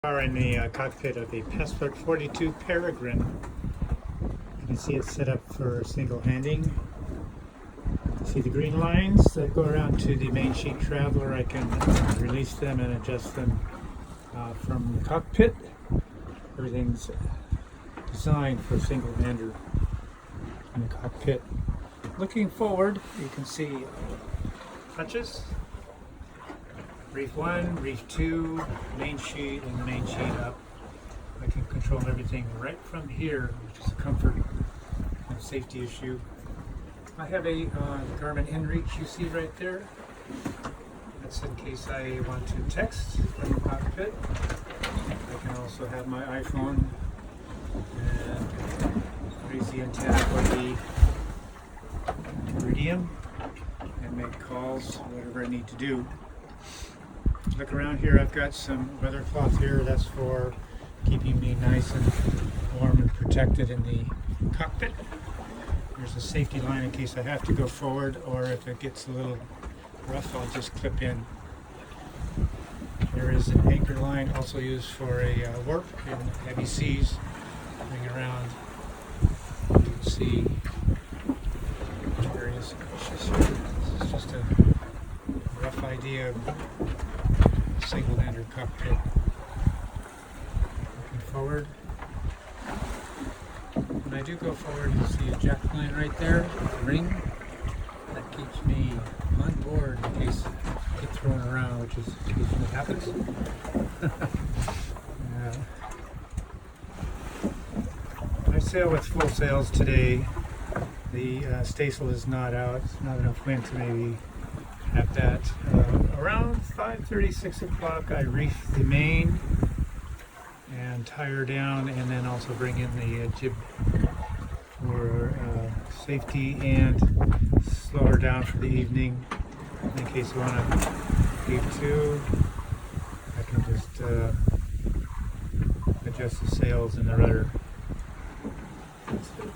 Are in the cockpit of the Passport 42 Peregrine. You can see it's set up for single handing. See the green lines that go around to the main sheet traveler. I can release them and adjust them from the cockpit. Everything's designed for single hander in the cockpit. Looking forward, you can see touches. Reef 1, Reef 2, main sheet, and the main sheet up. I can control everything right from here, which is a comfort and safety issue. I have a Garmin InReach you see right there. That's in case I want to text from the cockpit. I can also have my iPhone and raise the antenna for the Iridium and make calls, whatever I need to do. Look around here, I've got some weather cloth here. That's for keeping me nice and warm and protected in the cockpit. There's a safety line in case I have to go forward, or if it gets a little rough, I'll just clip in. There is an anchor line also used for a warp in heavy seas. Bring around, you can see various fishes here. This is just a rough idea of single-hander cockpit. Looking forward. When I do go forward, you'll see a jack line right there, a ring. That keeps me on board in case I get thrown around, which is occasionally happens. I sail with full sails today. The staysail is not out. It's not enough wind to maybe have that. Around 5:30, 6 o'clock, I reef the main and tire down, and then also bring in the jib for safety and slow her down for the evening. In case you want to leave too, I can just adjust the sails and the rudder. That's it.